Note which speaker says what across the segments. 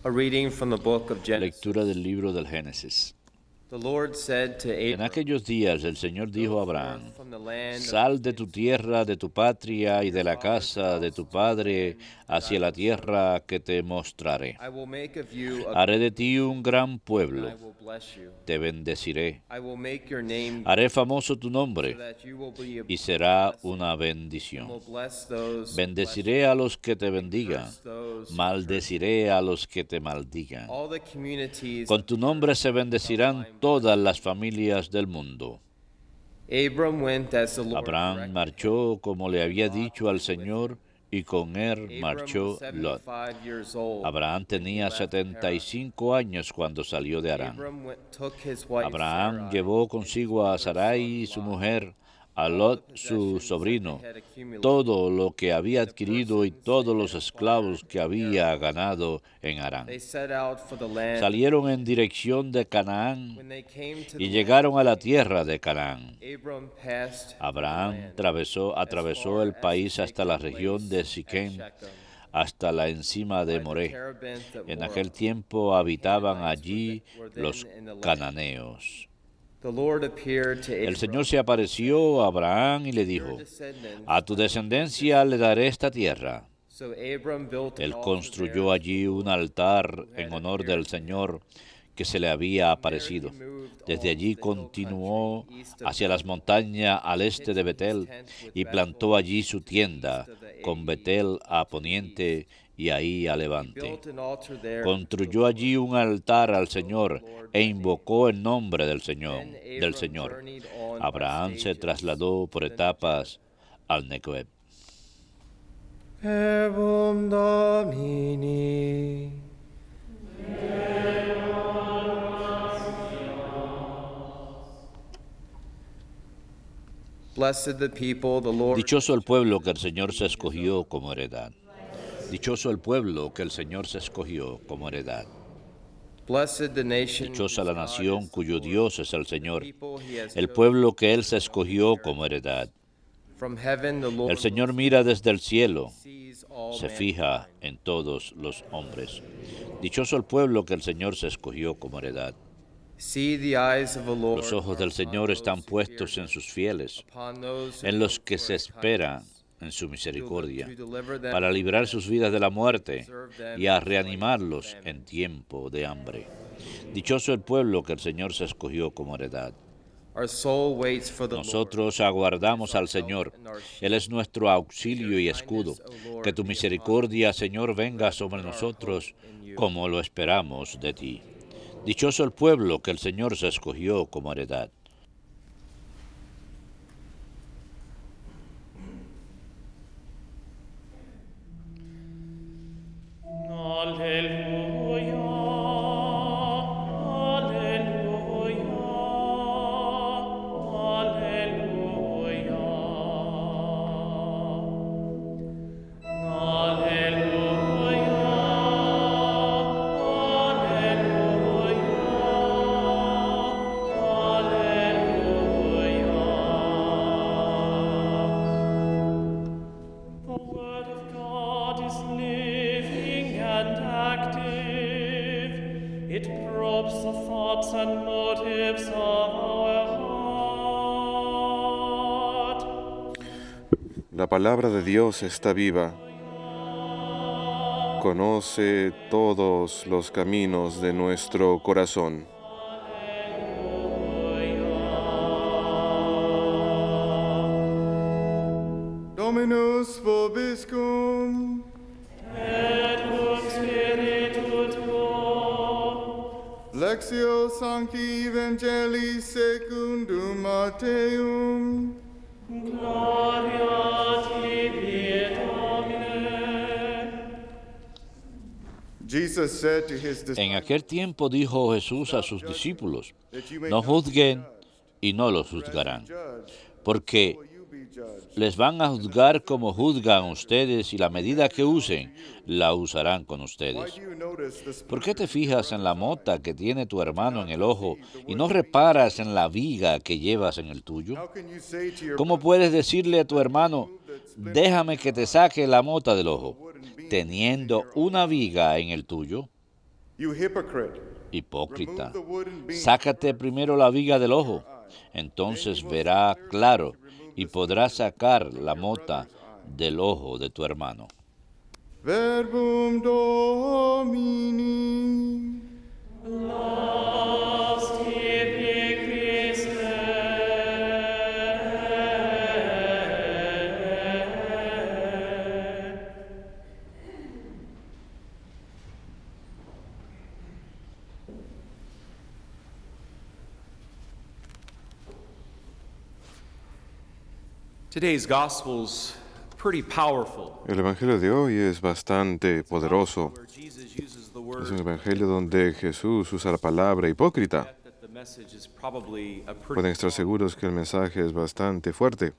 Speaker 1: A reading from the book of Genesis.
Speaker 2: Lectura del libro del Génesis.
Speaker 1: The Lord said to
Speaker 2: En
Speaker 1: Abram,
Speaker 2: aquellos días el Señor dijo a
Speaker 1: "Go
Speaker 2: Abraham,
Speaker 1: forth from the land of
Speaker 2: sal de tu tierra, de tu patria y de la casa de tu padre hacia la tierra que te mostraré.
Speaker 1: I will make of you a
Speaker 2: Haré
Speaker 1: great
Speaker 2: de ti un gran
Speaker 1: and I
Speaker 2: pueblo,
Speaker 1: will bless you.
Speaker 2: te bendeciré,
Speaker 1: I will make your name
Speaker 2: haré
Speaker 1: great,
Speaker 2: famoso tu
Speaker 1: so
Speaker 2: nombre
Speaker 1: that you will be a
Speaker 2: y será
Speaker 1: blessing,
Speaker 2: una
Speaker 1: and
Speaker 2: bendición.
Speaker 1: will bless those who bless you,
Speaker 2: Bendeciré a los que te
Speaker 1: and
Speaker 2: bendigan,
Speaker 1: curse those who curse you.
Speaker 2: maldeciré a los que te maldigan.
Speaker 1: All the communities
Speaker 2: Con
Speaker 1: of
Speaker 2: tu
Speaker 1: the
Speaker 2: nombre
Speaker 1: earth
Speaker 2: se
Speaker 1: shall
Speaker 2: bendecirán
Speaker 1: find
Speaker 2: todas
Speaker 1: blessing.
Speaker 2: las familias del mundo.
Speaker 1: Abram went as the Lord
Speaker 2: Abraham
Speaker 1: directed him,
Speaker 2: marchó como le
Speaker 1: and
Speaker 2: había
Speaker 1: Lot
Speaker 2: dicho al
Speaker 1: went with him.
Speaker 2: Señor, y con él
Speaker 1: Abram was
Speaker 2: marchó Lot.
Speaker 1: 75 years old
Speaker 2: Abraham
Speaker 1: when he
Speaker 2: tenía
Speaker 1: left Haran.
Speaker 2: 75 años cuando salió de Harán.
Speaker 1: Took his wife
Speaker 2: Abraham
Speaker 1: Sarai
Speaker 2: llevó
Speaker 1: and his
Speaker 2: consigo a
Speaker 1: younger
Speaker 2: Sarai,
Speaker 1: son
Speaker 2: su
Speaker 1: Lot,
Speaker 2: mujer, a
Speaker 1: all the
Speaker 2: Lot, su
Speaker 1: possessions that they
Speaker 2: sobrino,
Speaker 1: had accumulated,
Speaker 2: todo lo que había
Speaker 1: and the
Speaker 2: adquirido y
Speaker 1: persons they
Speaker 2: todos
Speaker 1: had
Speaker 2: los
Speaker 1: acquired
Speaker 2: esclavos que
Speaker 1: in
Speaker 2: había
Speaker 1: Haran.
Speaker 2: ganado en Harán.
Speaker 1: They set out for the land of
Speaker 2: Salieron en
Speaker 1: Canaan.
Speaker 2: dirección de Canaán
Speaker 1: When they came to
Speaker 2: y
Speaker 1: the land of
Speaker 2: llegaron a la
Speaker 1: Canaan,
Speaker 2: tierra de Canaán.
Speaker 1: Abram passed through the
Speaker 2: Abraham
Speaker 1: land as
Speaker 2: atravesó
Speaker 1: far
Speaker 2: el
Speaker 1: as the
Speaker 2: país hasta la
Speaker 1: sacred
Speaker 2: región de
Speaker 1: place at
Speaker 2: Siquem,
Speaker 1: Shechem,
Speaker 2: hasta la encima de
Speaker 1: by the
Speaker 2: Moré.
Speaker 1: terebinth at
Speaker 2: En
Speaker 1: Moreh.
Speaker 2: aquel tiempo
Speaker 1: The
Speaker 2: habitaban
Speaker 1: Canaanites
Speaker 2: allí
Speaker 1: were then
Speaker 2: los
Speaker 1: in the land.
Speaker 2: cananeos.
Speaker 1: The Lord appeared to
Speaker 2: El Señor
Speaker 1: Abram
Speaker 2: se
Speaker 1: and said,
Speaker 2: apareció a Abraham y le
Speaker 1: "To your
Speaker 2: dijo,
Speaker 1: descendants
Speaker 2: a tu
Speaker 1: I will give
Speaker 2: descendencia
Speaker 1: this
Speaker 2: le
Speaker 1: land."
Speaker 2: daré esta tierra.
Speaker 1: So Abram built an
Speaker 2: Él
Speaker 1: altar there
Speaker 2: construyó
Speaker 1: to the
Speaker 2: allí un
Speaker 1: Lord,
Speaker 2: altar
Speaker 1: who
Speaker 2: en
Speaker 1: had
Speaker 2: honor
Speaker 1: appeared
Speaker 2: del
Speaker 1: to him.
Speaker 2: Señor que se le había
Speaker 1: From there he
Speaker 2: aparecido.
Speaker 1: moved
Speaker 2: Desde
Speaker 1: on
Speaker 2: allí
Speaker 1: to the hill country
Speaker 2: continuó
Speaker 1: east of
Speaker 2: hacia las
Speaker 1: Bethel,
Speaker 2: montañas al este de
Speaker 1: pitching his
Speaker 2: Betel
Speaker 1: tent with
Speaker 2: y
Speaker 1: Bethel
Speaker 2: plantó allí su
Speaker 1: to the east
Speaker 2: tienda,
Speaker 1: of the
Speaker 2: con
Speaker 1: Ai
Speaker 2: Betel a
Speaker 1: to the east.
Speaker 2: poniente y ahí a
Speaker 1: He
Speaker 2: levante.
Speaker 1: built an altar there to the
Speaker 2: Construyó
Speaker 1: Lord,
Speaker 2: allí un altar al
Speaker 1: and wrote the
Speaker 2: Señor
Speaker 1: Lord
Speaker 2: e
Speaker 1: by name.
Speaker 2: invocó el nombre del Señor.
Speaker 1: Then
Speaker 2: Del
Speaker 1: Abram
Speaker 2: Señor.
Speaker 1: journeyed on by
Speaker 2: Abraham se
Speaker 1: stages
Speaker 2: trasladó
Speaker 1: to
Speaker 2: por
Speaker 1: the Negev.
Speaker 2: etapas al Negev.
Speaker 1: Verbum Domini. Blessed the people the Lord
Speaker 2: Dichoso
Speaker 1: has
Speaker 2: el pueblo que
Speaker 1: chosen
Speaker 2: el Señor
Speaker 1: to
Speaker 2: se
Speaker 1: be his
Speaker 2: escogió
Speaker 1: own.
Speaker 2: como heredad. Dichoso el pueblo que el Señor se escogió como heredad.
Speaker 1: Blessed the nation
Speaker 2: Dichosa
Speaker 1: whose
Speaker 2: la
Speaker 1: God
Speaker 2: nación
Speaker 1: is the
Speaker 2: cuyo
Speaker 1: Lord,
Speaker 2: Dios es el
Speaker 1: the
Speaker 2: Señor,
Speaker 1: people he has
Speaker 2: el
Speaker 1: chosen
Speaker 2: pueblo que
Speaker 1: for
Speaker 2: Él
Speaker 1: his
Speaker 2: se
Speaker 1: own
Speaker 2: escogió como heredad.
Speaker 1: inheritance. From heaven the
Speaker 2: El
Speaker 1: Lord
Speaker 2: Señor
Speaker 1: looks
Speaker 2: mira
Speaker 1: down,
Speaker 2: desde el
Speaker 1: he
Speaker 2: cielo,
Speaker 1: sees all
Speaker 2: se fija
Speaker 1: mankind.
Speaker 2: en todos los hombres. Dichoso el pueblo que el Señor se escogió como heredad.
Speaker 1: See, the eyes of the
Speaker 2: Los
Speaker 1: Lord
Speaker 2: ojos
Speaker 1: are
Speaker 2: del
Speaker 1: upon
Speaker 2: Señor están
Speaker 1: those who fear
Speaker 2: puestos en
Speaker 1: him,
Speaker 2: sus fieles,
Speaker 1: upon those who
Speaker 2: en los
Speaker 1: look
Speaker 2: que
Speaker 1: for
Speaker 2: se
Speaker 1: his
Speaker 2: esperan
Speaker 1: kindness,
Speaker 2: en su
Speaker 1: to
Speaker 2: misericordia,
Speaker 1: deliver them
Speaker 2: para
Speaker 1: from
Speaker 2: librar sus
Speaker 1: death,
Speaker 2: vidas de la
Speaker 1: to
Speaker 2: muerte
Speaker 1: preserve them
Speaker 2: y a
Speaker 1: in life of
Speaker 2: reanimarlos en
Speaker 1: famine.
Speaker 2: tiempo de hambre. Dichoso el pueblo que el Señor se escogió como heredad.
Speaker 1: Our soul waits for the Lord,
Speaker 2: Nosotros
Speaker 1: who is
Speaker 2: aguardamos
Speaker 1: our
Speaker 2: al
Speaker 1: help
Speaker 2: Señor.
Speaker 1: and our
Speaker 2: Él
Speaker 1: shield.
Speaker 2: es nuestro
Speaker 1: Let your
Speaker 2: auxilio y escudo.
Speaker 1: kindness, O
Speaker 2: Que
Speaker 1: Lord,
Speaker 2: tu
Speaker 1: be upon
Speaker 2: misericordia,
Speaker 1: us,
Speaker 2: Señor,
Speaker 1: for we
Speaker 2: venga sobre
Speaker 1: put our hope
Speaker 2: nosotros
Speaker 1: in you.
Speaker 2: como lo esperamos de ti. Dichoso el pueblo que el Señor se escogió como heredad.
Speaker 3: Alleluia, alleluia, alleluia. Alleluia, alleluia. The word of God is living and active. It probes the thoughts and motives of our heart.
Speaker 4: La palabra de Dios está viva. Conoce todos los caminos de nuestro corazón.
Speaker 5: Dominus vobiscum.
Speaker 3: Et cum spiritu tuo.
Speaker 5: Lectio Sancti Evangelii secundum Matteum.
Speaker 3: Gloria tibi, Domine.
Speaker 5: Jesus said to his
Speaker 2: En
Speaker 5: disciples,
Speaker 2: aquel tiempo dijo Jesús a sus discípulos,
Speaker 5: that you may
Speaker 2: no
Speaker 5: not be
Speaker 2: juzguen
Speaker 5: judged.
Speaker 2: y no los
Speaker 5: For as you
Speaker 2: juzgarán,
Speaker 5: judge,
Speaker 2: porque
Speaker 5: so will you be judged.
Speaker 2: les van a juzgar como juzgan ustedes y la medida que usen, la usarán con
Speaker 5: Why
Speaker 2: ustedes.
Speaker 5: do you notice the
Speaker 2: ¿Por
Speaker 5: speck
Speaker 2: qué te
Speaker 5: in your
Speaker 2: fijas en la
Speaker 5: brother's eye,
Speaker 2: mota que tiene tu hermano en el ojo y no
Speaker 5: wood being
Speaker 2: reparas en la viga que llevas en el tuyo?
Speaker 5: How can you say to your
Speaker 2: ¿Cómo
Speaker 5: brother,
Speaker 2: puedes decirle a tu hermano, déjame que te saque la mota del ojo,
Speaker 5: wood and beam
Speaker 2: teniendo
Speaker 5: in your own
Speaker 2: una
Speaker 5: eye?
Speaker 2: viga en el tuyo?
Speaker 5: You hypocrite.
Speaker 2: Hipócrita,
Speaker 5: Remove the wooden beam.
Speaker 2: sácate primero la viga del ojo, entonces verá claro y podrás sacar la mota del ojo de tu hermano.
Speaker 5: Verbum Domini.
Speaker 3: Laus tibi Christe.
Speaker 6: Today's gospel's pretty powerful.
Speaker 4: El Evangelio de hoy es bastante poderoso.
Speaker 6: Where Jesus uses the
Speaker 4: Es un
Speaker 6: word
Speaker 4: Evangelio donde Jesús usa la palabra hipócrita.
Speaker 6: that the message is probably a pretty
Speaker 4: Pueden estar seguros que el mensaje es bastante fuerte.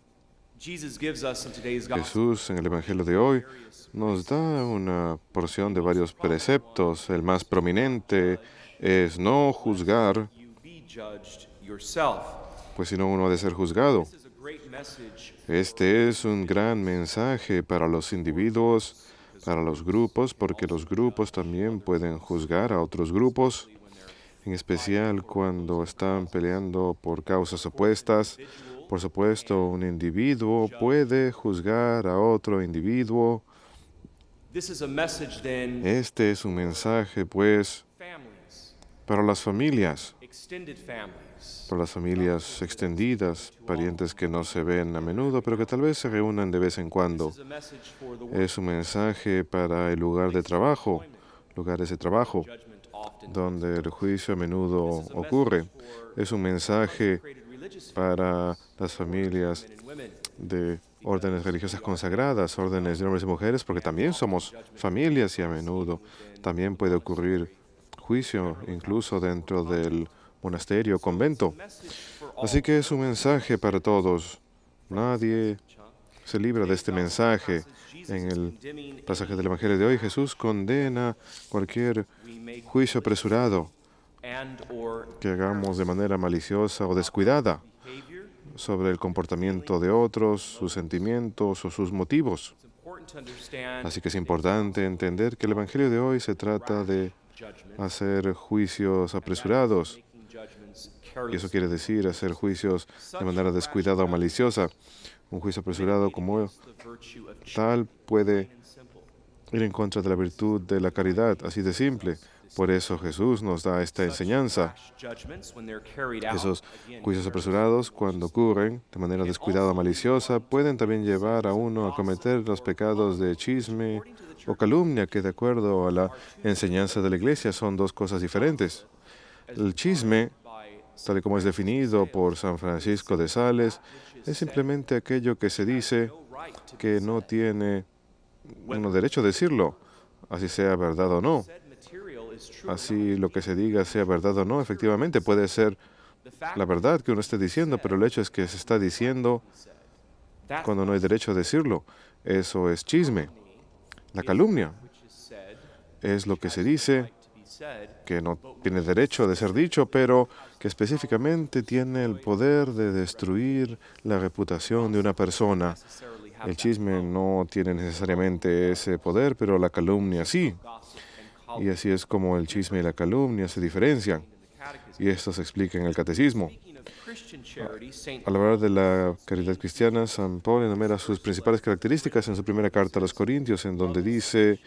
Speaker 6: Jesus gives us in today's gospel
Speaker 4: Jesús en el Evangelio de hoy nos da una porción de varios preceptos. El más prominente es no juzgar,
Speaker 6: you be judged yourself.
Speaker 4: pues si no uno ha de ser juzgado.
Speaker 6: This is a great message
Speaker 4: Este es un gran mensaje para los individuos, para los grupos, porque los grupos también pueden juzgar a otros grupos, en especial cuando están peleando por causas opuestas. Por supuesto, un individuo puede juzgar a otro individuo.
Speaker 6: This is a message then
Speaker 4: Este es un mensaje, pues,
Speaker 6: families,
Speaker 4: para las familias,
Speaker 6: extended families.
Speaker 4: para las familias extendidas, parientes que no se ven a menudo, pero que tal vez se reúnan de vez en cuando.
Speaker 6: This is a message for the work
Speaker 4: Es un mensaje para el lugar de trabajo, lugares de trabajo,
Speaker 6: judgment often.
Speaker 4: donde el juicio a menudo ocurre. Es un mensaje
Speaker 6: Created religious
Speaker 4: para las familias
Speaker 6: men and women.
Speaker 4: de órdenes religiosas consagradas, órdenes de hombres y mujeres, porque también somos familias y a menudo también puede ocurrir juicio, incluso dentro del monasterio o convento.
Speaker 6: Message for all.
Speaker 4: Así que es un mensaje para todos. Nadie se libra de este mensaje. En el pasaje del Evangelio de hoy, Jesús condena cualquier
Speaker 6: We make
Speaker 4: juicio apresurado
Speaker 6: and or
Speaker 4: que hagamos de manera maliciosa o descuidada
Speaker 6: behavior.
Speaker 4: sobre el comportamiento de otros, sus sentimientos o sus motivos.
Speaker 6: It's important to understand
Speaker 4: Así que es importante entender que el Evangelio de hoy se trata de
Speaker 6: judgment.
Speaker 4: hacer juicios apresurados.
Speaker 6: Making judgments
Speaker 4: Y eso
Speaker 6: carelessly.
Speaker 4: quiere decir hacer juicios de manera descuidada o maliciosa. Un juicio apresurado como
Speaker 6: The virtue of
Speaker 4: tal puede
Speaker 6: and simple.
Speaker 4: ir en contra de la virtud de la caridad, así de simple. Por eso Jesús nos da esta enseñanza.
Speaker 6: Rash judgments, when they're carried out,
Speaker 4: Esos
Speaker 6: again,
Speaker 4: juicios apresurados, cuando ocurren de manera descuidada o maliciosa, pueden también llevar a uno a cometer los pecados de chisme o calumnia, que de acuerdo a la enseñanza de la Iglesia son dos cosas diferentes. El chisme,
Speaker 6: by
Speaker 4: tal y como es definido por San Francisco de Sales, es simplemente aquello que se dice
Speaker 6: no right to
Speaker 4: que no tiene uno derecho a decirlo, así sea verdad o no.
Speaker 6: said material is true.
Speaker 4: Así lo que se diga sea verdad o no, efectivamente puede ser
Speaker 6: The fact
Speaker 4: la verdad que uno esté diciendo, pero el hecho es que se está diciendo
Speaker 6: that
Speaker 4: cuando no hay derecho a decirlo. Eso es chisme. La calumnia
Speaker 6: which is said
Speaker 4: es lo que se dice
Speaker 6: to be said
Speaker 4: que no tiene derecho de ser dicho, pero que específicamente tiene el poder de destruir la reputación de una persona.
Speaker 6: necessarily have
Speaker 4: El chisme no tiene necesariamente ese poder, pero la calumnia sí.
Speaker 6: gossip and
Speaker 4: Y así es como el chisme y la calumnia se diferencian.
Speaker 6: in the catechism.
Speaker 4: Y esto se explica en el catecismo.
Speaker 6: Speaking of Christian charity, Saint
Speaker 4: Al hablar de la caridad cristiana, San Pablo enumera sus principales características en su primera carta a los Corintios, en donde dice,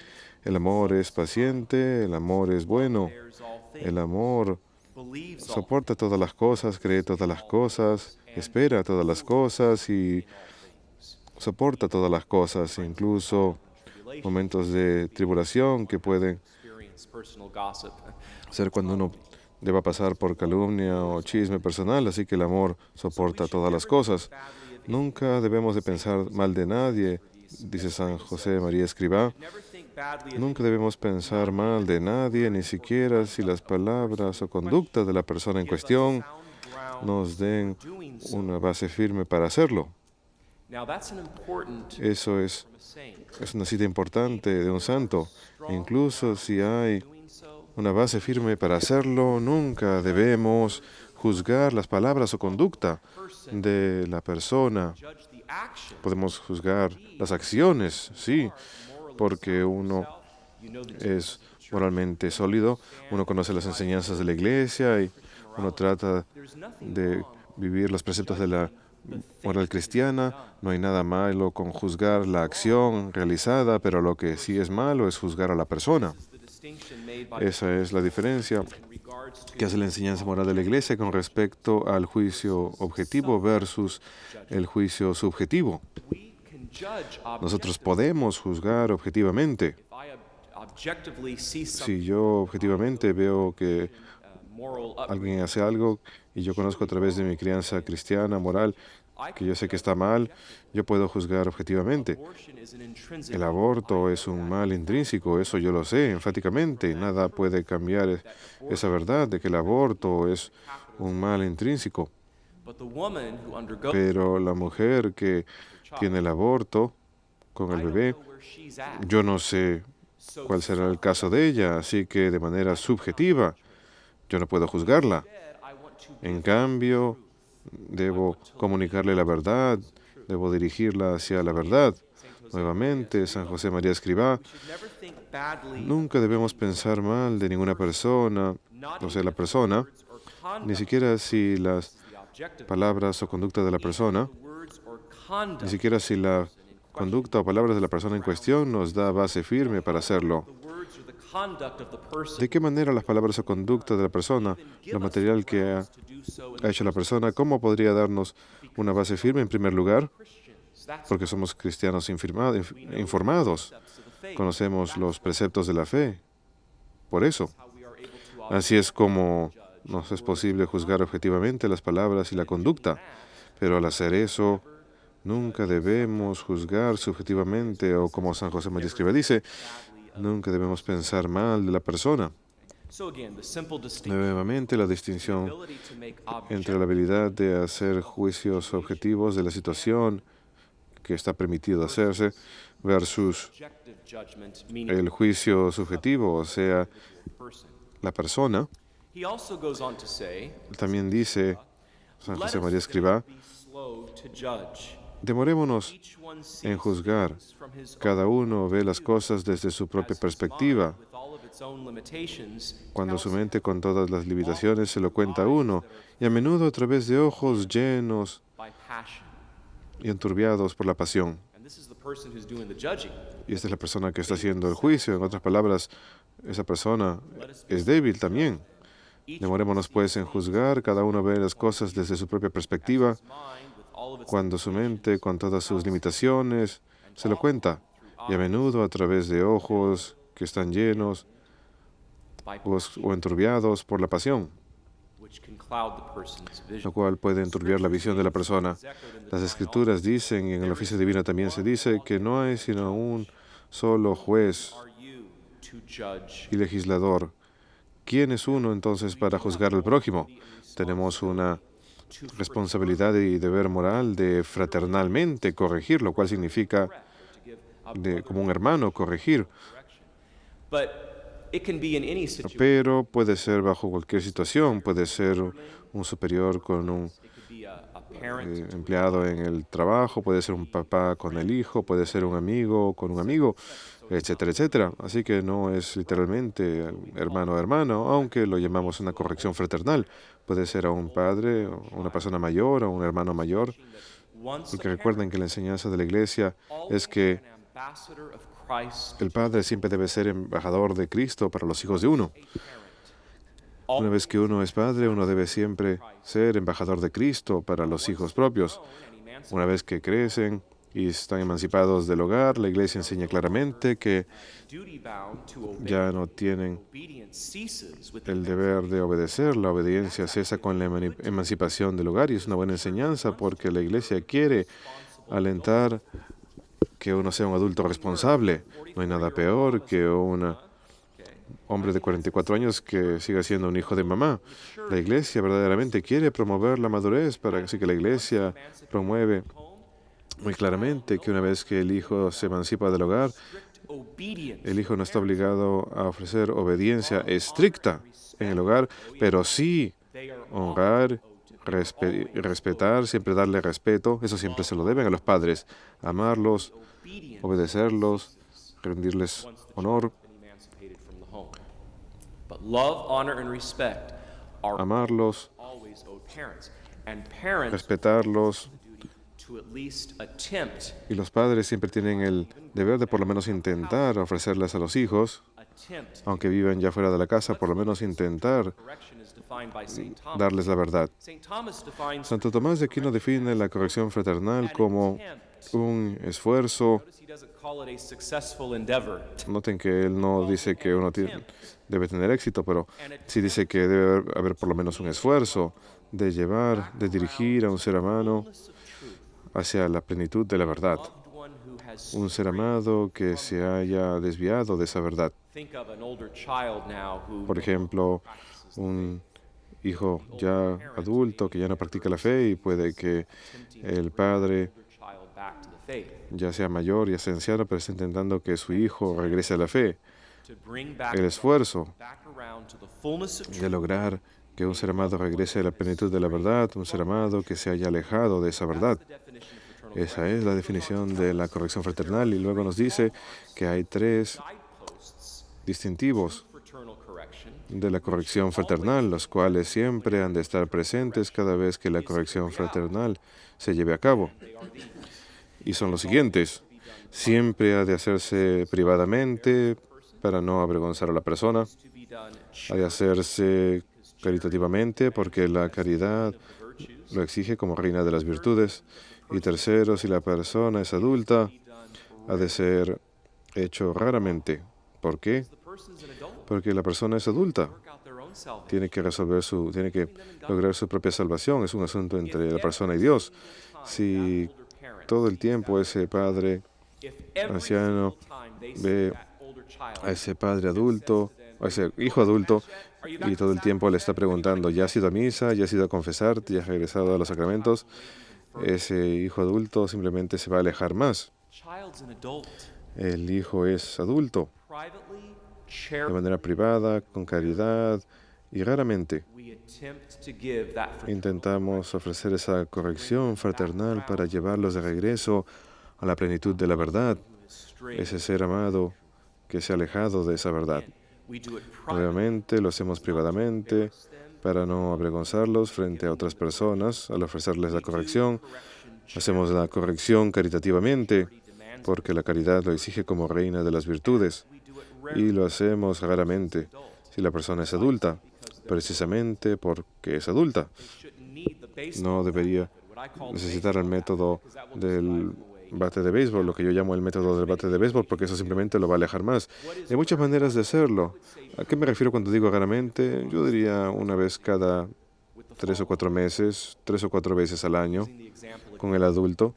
Speaker 4: el amor es paciente, el amor es bueno,
Speaker 6: bears all things,
Speaker 4: el amor
Speaker 6: believes all
Speaker 4: soporta todas las cosas, cree todas las cosas, espera todas las cosas y soporta todas las cosas, incluso momentos de tribulación que pueden
Speaker 6: experience personal gossip.
Speaker 4: ser cuando uno deba pasar por calumnia o chisme personal, así que el amor soporta todas las cosas. Nunca debemos de pensar mal de nadie, dice San José María Escribá.
Speaker 6: Never think badly of
Speaker 4: Nunca debemos pensar mal de nadie, ni siquiera si las palabras o conducta de la persona en cuestión
Speaker 6: sound ground
Speaker 4: nos den
Speaker 6: doing so.
Speaker 4: una base firme para hacerlo.
Speaker 6: Now that's an important
Speaker 4: Eso es
Speaker 6: saying.
Speaker 4: una cita importante de un santo. Incluso si hay
Speaker 6: Doing so,
Speaker 4: una base firme para hacerlo, nunca debemos juzgar las palabras o conducta de la persona.
Speaker 6: judge the action.
Speaker 4: Podemos juzgar las acciones, sí, porque uno
Speaker 6: You know the
Speaker 4: es moralmente sólido, uno conoce las enseñanzas de la iglesia y uno trata de vivir los preceptos de la moral cristiana. No hay nada malo con juzgar la acción realizada, pero lo que sí es malo es juzgar a la persona. Esa es la diferencia que hace la enseñanza moral de la iglesia con respecto al juicio objetivo versus el juicio subjetivo. Nosotros podemos juzgar objetivamente. Si yo objetivamente veo que alguien hace algo y yo conozco a través de mi crianza cristiana, moral, que yo sé que está mal, yo puedo juzgar objetivamente. El aborto es un mal intrínseco, eso yo lo sé enfáticamente. Nada puede cambiar esa verdad de que el aborto es un mal intrínseco. Pero la mujer que tiene el aborto con el bebé, yo no sé cuál será el caso de ella, así que de manera subjetiva yo no puedo juzgarla. En cambio, debo comunicarle la verdad, debo dirigirla hacia la verdad. Nuevamente, San José María Escrivá, nunca debemos pensar mal de ninguna persona, o sea, la persona, ni siquiera si las palabras o conducta de la persona, ni siquiera si la conducta o palabras de la persona en cuestión nos da base firme para hacerlo. ¿De qué manera las palabras o conducta de la persona, lo material que ha hecho la persona, cómo podría darnos una base firme en primer lugar? Porque somos cristianos informados, conocemos los preceptos de la fe. Por eso, así es como nos es posible juzgar objetivamente las palabras y la conducta. Pero al hacer eso, nunca debemos juzgar subjetivamente, o como San José María Escrivá dice, nunca debemos pensar mal de la persona. Nuevamente, la distinción entre la habilidad de hacer juicios objetivos de la situación que está permitido hacerse versus el juicio subjetivo, o sea, la persona. También dice San José María Escrivá, demorémonos en juzgar. Cada uno ve las cosas desde su propia perspectiva. Cuando su mente con todas las limitaciones se lo cuenta a uno, y a menudo a través de ojos llenos y enturbiados por la pasión. Y esta es la persona que está haciendo el juicio. En otras palabras, esa persona es débil también. Demorémonos pues en juzgar. Cada uno ve las cosas desde su propia perspectiva. Cuando su mente, con todas sus limitaciones, se lo cuenta, y a menudo a través de ojos que están llenos o enturbiados por la pasión, lo cual puede enturbiar la visión de la persona. Las Escrituras dicen, y en el oficio divino también se dice, que no hay sino un solo juez y legislador. ¿Quién es uno entonces para juzgar al prójimo? Tenemos una responsabilidad y deber moral de fraternalmente corregir, lo cual significa como un hermano corregir. Pero puede ser bajo cualquier situación, puede ser un superior con un empleado en el trabajo, puede ser un papá con el hijo, puede ser un amigo con un amigo, etcétera, etcétera. Así que no es literalmente hermano a hermano, aunque lo llamamos una corrección fraternal. Puede ser a un padre, una persona mayor, o un hermano mayor. Porque recuerden que la enseñanza de la iglesia es que el padre siempre debe ser embajador de Cristo para los hijos de uno. Una vez que uno es padre, uno debe siempre ser embajador de Cristo para los hijos propios. Una vez que crecen y están emancipados del hogar, la iglesia enseña claramente que ya no tienen el deber de obedecer. La obediencia cesa con la emancipación del hogar, y es una buena enseñanza porque la iglesia quiere alentar que uno sea un adulto responsable. No hay nada peor que un hombre de 44 años que siga siendo un hijo de mamá. La iglesia verdaderamente quiere promover la madurez, así que la iglesia promueve muy claramente que una vez que el hijo se emancipa del hogar, el hijo no está obligado a ofrecer obediencia estricta en el hogar, pero sí honrar, respetar, siempre darle respeto. Eso siempre se lo deben a los padres, amarlos, obedecerlos, rendirles honor.
Speaker 6: Love, honor, and respect are
Speaker 4: amarlos,
Speaker 6: always owed parents. And parents
Speaker 4: respetarlos,
Speaker 6: to at least attempt,
Speaker 4: y los padres siempre tienen el deber de por lo menos intentar ofrecerles a los hijos, aunque vivan ya fuera de la casa, por lo menos intentar
Speaker 6: correction is defined by St. Thomas.
Speaker 4: darles la verdad.
Speaker 6: St. Thomas defines
Speaker 4: Santo Tomás de Aquino define la corrección fraternal como un esfuerzo.
Speaker 6: notice he doesn't call it a successful endeavor.
Speaker 4: Noten que él no dice que uno debe tener éxito, pero sí dice que debe haber por lo menos un esfuerzo de llevar, de dirigir a un ser amado hacia la plenitud de la verdad.
Speaker 6: Loved one who has
Speaker 4: Un ser amado que se haya desviado de esa verdad.
Speaker 6: think of an older child now who
Speaker 4: Por ejemplo, un hijo ya adulto que ya no practica la fe y puede que el padre
Speaker 6: child back to the faith
Speaker 4: ya sea mayor, ya sea anciano, pero está intentando que su hijo regrese a la fe.
Speaker 6: to bring back
Speaker 4: El esfuerzo
Speaker 6: back around to the fullness of
Speaker 4: de
Speaker 6: truth.
Speaker 4: lograr que un ser amado regrese a la plenitud de la verdad, un ser amado que se haya alejado de esa verdad.
Speaker 6: The definition of fraternal
Speaker 4: Esa es la definición de la corrección fraternal y luego nos dice que hay tres
Speaker 6: guideposts
Speaker 4: distintivos
Speaker 6: fraternal correction.
Speaker 4: de la corrección fraternal, los cuales siempre han de estar presentes cada vez que la corrección fraternal se lleve a cabo. Y son los siguientes. Siempre ha de hacerse privadamente para no avergonzar a la persona.
Speaker 6: To be done
Speaker 4: Ha de hacerse caritativamente porque la caridad lo exige como reina de las virtudes. Y tercero, si la persona es adulta, ha de ser hecho raramente. ¿Por qué?
Speaker 6: the person's an adult,
Speaker 4: Porque la persona es adulta.
Speaker 6: work out their own salvation.
Speaker 4: Tiene que tiene que lograr su propia salvación. Es un asunto entre la persona y Dios. Si todo el tiempo ese padre
Speaker 6: If every
Speaker 4: anciano
Speaker 6: single time they
Speaker 4: ve
Speaker 6: see that older child
Speaker 4: a ese padre adulto, a ese hijo adulto, y todo el tiempo le está preguntando, ¿ya has ido a misa? ¿Ya has ido a confesarte? ¿Ya has regresado a los sacramentos? Ese hijo adulto simplemente se va a alejar más.
Speaker 6: child's an adult,
Speaker 4: El hijo es adulto,
Speaker 6: privately,
Speaker 4: de
Speaker 6: charitably,
Speaker 4: manera privada, con caridad, y raramente
Speaker 6: we attempt to give that fraternal
Speaker 4: intentamos ofrecer esa corrección fraternal para llevarlos de regreso a la plenitud de la verdad,
Speaker 6: straight.
Speaker 4: ese ser amado que se ha alejado de esa verdad.
Speaker 6: We do it privately.
Speaker 4: Obviamente lo hacemos privadamente para no avergonzarlos frente a otras personas al ofrecerles la corrección. Hacemos la corrección caritativamente porque la caridad lo exige como reina de las virtudes y lo hacemos raramente si la persona es adulta, precisamente porque es adulta.
Speaker 6: Shouldn't need the baseball
Speaker 4: No debería
Speaker 6: what I call
Speaker 4: necesitar el método del bate de béisbol, lo que yo llamo el método del bate de béisbol, porque eso simplemente lo va a alejar más. Hay muchas maneras de hacerlo. ¿A qué me refiero cuando digo raramente? Yo diría una vez cada 3 o 4 meses, 3 o 4 veces al año,
Speaker 6: the example
Speaker 4: con el adulto,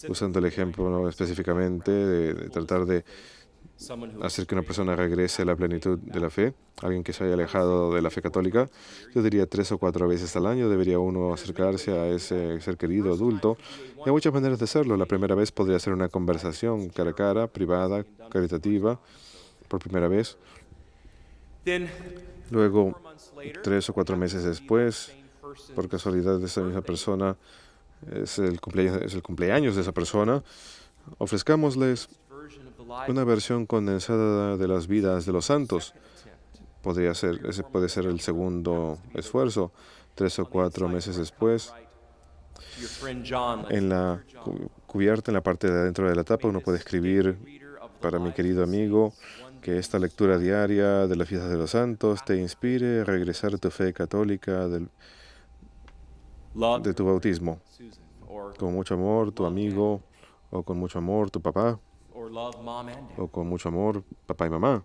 Speaker 4: usando el ejemplo ¿no? específicamente de tratar de
Speaker 6: someone who
Speaker 4: hacer que una persona regrese a la plenitud de la fe, alguien que se haya alejado de la fe católica. Yo diría 3 o 4 veces al año debería uno acercarse a ese ser querido adulto. Y hay muchas maneras de hacerlo. La primera vez podría ser una conversación cara a cara, privada, caritativa, por primera vez.
Speaker 6: then
Speaker 4: Luego,
Speaker 6: 4 months later
Speaker 4: 3 o 4 meses después, por casualidad de esa misma persona, es el cumpleaños de esa persona, ofrezcámosles
Speaker 6: version of the life
Speaker 4: una versión condensada de las vidas de los santos. Ese puede ser el segundo esfuerzo. 3 o 4 meses después,
Speaker 6: to your friend John,
Speaker 4: en la cubierta, en la parte de adentro de la tapa, uno puede escribir para mi querido amigo que esta lectura diaria de las fiestas de los santos te inspire a regresar a tu fe católica
Speaker 6: love
Speaker 4: de tu bautismo.
Speaker 6: Susan or
Speaker 4: Con mucho amor, tu amigo, o con mucho amor, tu papá,
Speaker 6: love mom and dad.
Speaker 4: o con mucho amor, papá y mamá.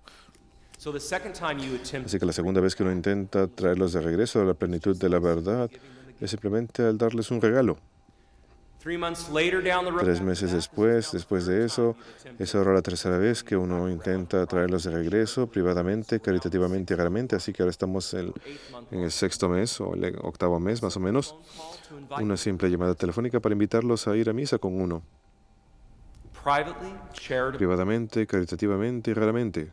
Speaker 6: So the second time you attempt
Speaker 4: Así que la segunda vez que uno intenta traerlos de regreso a la plenitud de la verdad es simplemente al darles un regalo.
Speaker 6: 3 months later down the road
Speaker 4: 3 meses después de eso, es ahora la tercera vez que uno intenta traerlos de regreso privadamente, caritativamente y raramente. Así que ahora estamos en el 6º mes o el 8º mes más o menos.
Speaker 6: to invite
Speaker 4: Una simple llamada telefónica para invitarlos a ir a misa con uno,
Speaker 6: privately, charitably.
Speaker 4: privadamente, caritativamente y raramente.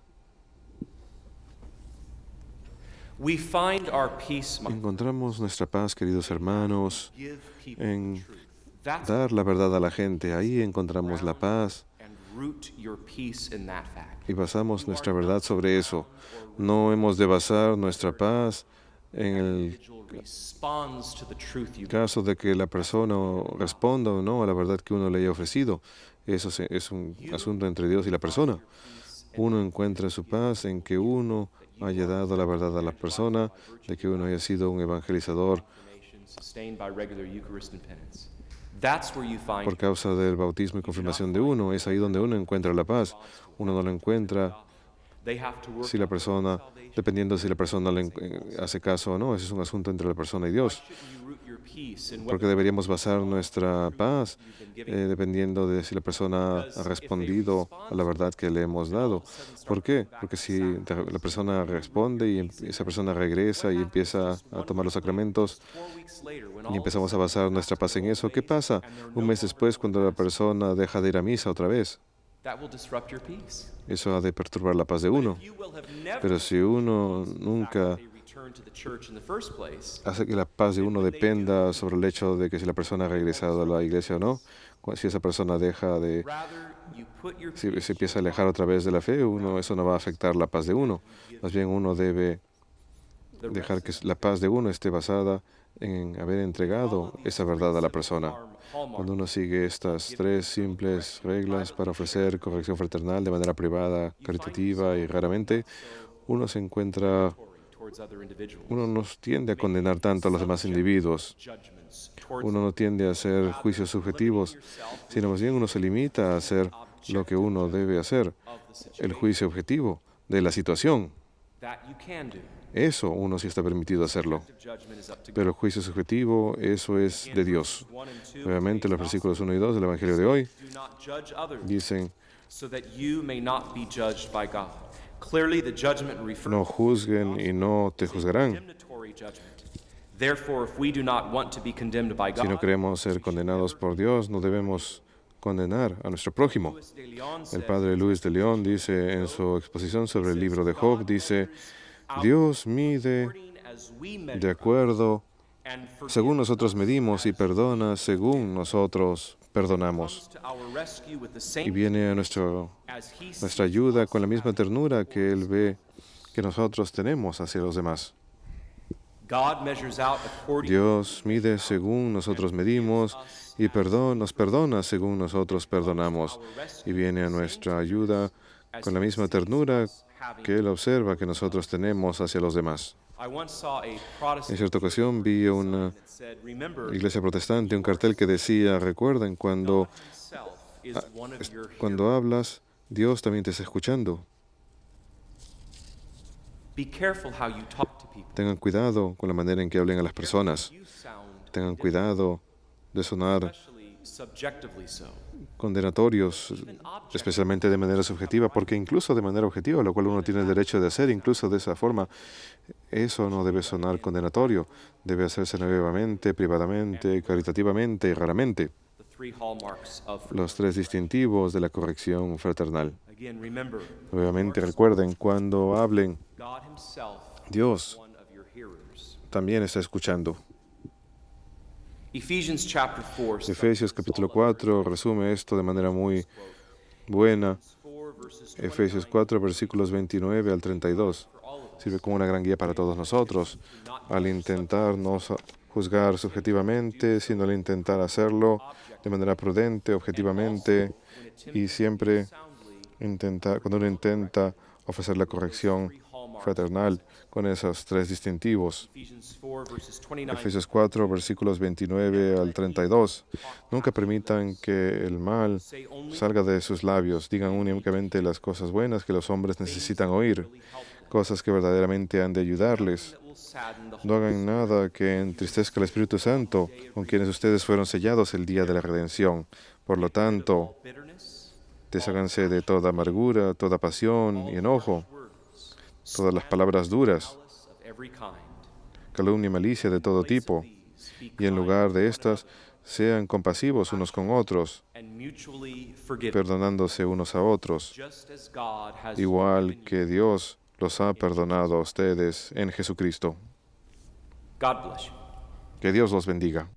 Speaker 6: We find our peace, my
Speaker 4: Encontramos nuestra paz, queridos hermanos,
Speaker 6: give people
Speaker 4: en
Speaker 6: truth. That's
Speaker 4: dar la verdad a la gente. Ahí encontramos la paz
Speaker 6: and root your peace in that fact.
Speaker 4: y basamos nuestra verdad sobre eso. No hemos de basar nuestra paz en el
Speaker 6: Individual responds to the truth you
Speaker 4: caso de que la persona responda o no a la verdad que uno le haya ofrecido. Eso es un asunto entre Dios y la persona. Uno encuentra su paz en que uno haya dado la verdad a la persona, de que uno haya sido un evangelizador
Speaker 6: sustained by regular Eucharist and penance. That's where you find
Speaker 4: por causa del bautismo y confirmación de uno. Es ahí donde uno encuentra la paz. Uno no la encuentra
Speaker 6: they have to work
Speaker 4: si la persona, dependiendo si la persona hace caso o no. Ese es un asunto entre la persona y Dios.
Speaker 6: shouldn't you root your peace in
Speaker 4: Porque deberíamos basar nuestra paz dependiendo de si la persona ha respondido a la verdad que le hemos dado. ¿Por qué? Porque si la persona responde y esa persona regresa y empieza a tomar los sacramentos
Speaker 6: 4 weeks later when
Speaker 4: y
Speaker 6: all
Speaker 4: empezamos a basar nuestra paz en eso, ¿qué pasa un mes después cuando la persona deja de ir a misa otra vez?
Speaker 6: that will disrupt your peace.
Speaker 4: Eso ha de perturbar la paz de uno.
Speaker 6: You will have never
Speaker 4: Pero si uno nunca
Speaker 6: they return to the church in the first place.
Speaker 4: hace que la paz de uno dependa sobre el hecho de que si la persona ha regresado a la iglesia o no, si esa persona deja de,
Speaker 6: Rather, you put your
Speaker 4: si se empieza a alejar otra vez de la fe, eso no va a afectar la paz de uno. Más bien uno debe dejar que la paz de uno esté basada en haber entregado esa verdad a la persona. Cuando uno sigue estas 3 simples reglas para ofrecer corrección fraternal de manera privada, caritativa y raramente, uno se encuentra,
Speaker 6: towards other individuals.
Speaker 4: uno no tiende a condenar tanto a los demás individuos.
Speaker 6: Judgments towards
Speaker 4: Uno no tiende a hacer juicios subjetivos, sino más bien uno se limita a hacer lo que uno debe hacer, el juicio objetivo de la situación.
Speaker 6: that you can do.
Speaker 4: Eso uno sí está permitido hacerlo.
Speaker 6: Judgment is up to God.
Speaker 4: Pero el juicio subjetivo, eso es de Dios.
Speaker 6: 1 and 2
Speaker 4: Nuevamente, los versículos 1 y 2 del Evangelio de hoy
Speaker 6: do not judge others
Speaker 4: dicen,
Speaker 6: so that you may not be judged by God. Clearly the judgment refers
Speaker 4: no juzguen y no te
Speaker 6: to
Speaker 4: juzgarán.
Speaker 6: condemnatory judgment. Therefore, if we do not want to be condemned by
Speaker 4: Si no
Speaker 6: God,
Speaker 4: queremos ser condenados por Dios, no debemos condenar a nuestro prójimo.
Speaker 6: Louis de Leon
Speaker 4: El
Speaker 6: said,
Speaker 4: padre Luis de León dice en su exposición sobre el libro de Job, dice, Dios mide
Speaker 6: "According as we measure
Speaker 4: de acuerdo
Speaker 6: and forgive
Speaker 4: según nosotros medimos y perdona según nosotros perdonamos.
Speaker 6: to our rescue with the
Speaker 4: Y
Speaker 6: same
Speaker 4: viene a
Speaker 6: as he sees
Speaker 4: nuestra ayuda con la misma ternura que Él ve que nosotros tenemos hacia los demás.
Speaker 6: God measures out according
Speaker 4: Dios mide según nosotros medimos y nos perdona según nosotros perdonamos. Y viene a nuestra ayuda con la misma ternura que Él observa que nosotros tenemos hacia los demás.
Speaker 6: I once saw a
Speaker 4: En
Speaker 6: Protestant
Speaker 4: cierta ocasión vi una
Speaker 6: that said, remember,
Speaker 4: iglesia protestante, un cartel que decía, recuerden,
Speaker 6: himself is one of your
Speaker 4: cuando hablas, Dios también te está escuchando.
Speaker 6: Be careful how you talk to people.
Speaker 4: Tengan cuidado con la manera en que hablen a las personas.
Speaker 6: You sound
Speaker 4: Tengan cuidado de sonar
Speaker 6: especially subjectively so.
Speaker 4: condenatorios, especialmente de manera subjetiva, porque incluso de manera objetiva, lo cual uno tiene el derecho de hacer, incluso de esa forma, eso no debe sonar condenatorio. Debe hacerse nuevamente, privadamente, caritativamente y raramente.
Speaker 6: The 3 hallmarks of
Speaker 4: Los 3 distintivos de la corrección fraternal.
Speaker 6: again, remember,
Speaker 4: Nuevamente recuerden, cuando hablen,
Speaker 6: God himself
Speaker 4: Dios
Speaker 6: is one of your hearers.
Speaker 4: también está escuchando.
Speaker 6: Ephesians chapter 4,
Speaker 4: Efesios capítulo 4 resume esto de manera muy buena.
Speaker 6: 4 verses
Speaker 4: Efesios 4 versículos 29 al 32. Sirve como una gran guía para todos nosotros al intentar no juzgar subjetivamente, sino al intentar hacerlo de manera prudente, objetivamente y siempre cuando uno intenta ofrecer la corrección fraternal con esos 3 distintivos.
Speaker 6: Ephesians 4 verses 29.
Speaker 4: Efesios 4, versículos 29 al 32. Nunca permitan que el mal salga de sus labios. Digan únicamente las cosas buenas que los hombres necesitan oír, cosas que verdaderamente han de ayudarles.
Speaker 6: That will sadden the
Speaker 4: No hagan nada que entristezca al Espíritu Santo, con quienes ustedes fueron sellados el día de la redención. Por lo tanto,
Speaker 6: bitterness,
Speaker 4: desháganse de toda amargura, toda pasión y enojo, todas las palabras duras,
Speaker 6: malice of every kind.
Speaker 4: calumnia y malicia de todo tipo.
Speaker 6: Speak
Speaker 4: Y en lugar de estas, sean compasivos unos con otros,
Speaker 6: and mutually forgive,
Speaker 4: perdonándose unos a otros,
Speaker 6: just as God has
Speaker 4: igual
Speaker 6: forgiven you.
Speaker 4: que Dios los ha perdonado a ustedes en Jesucristo.
Speaker 6: God bless you.
Speaker 4: Que Dios los bendiga.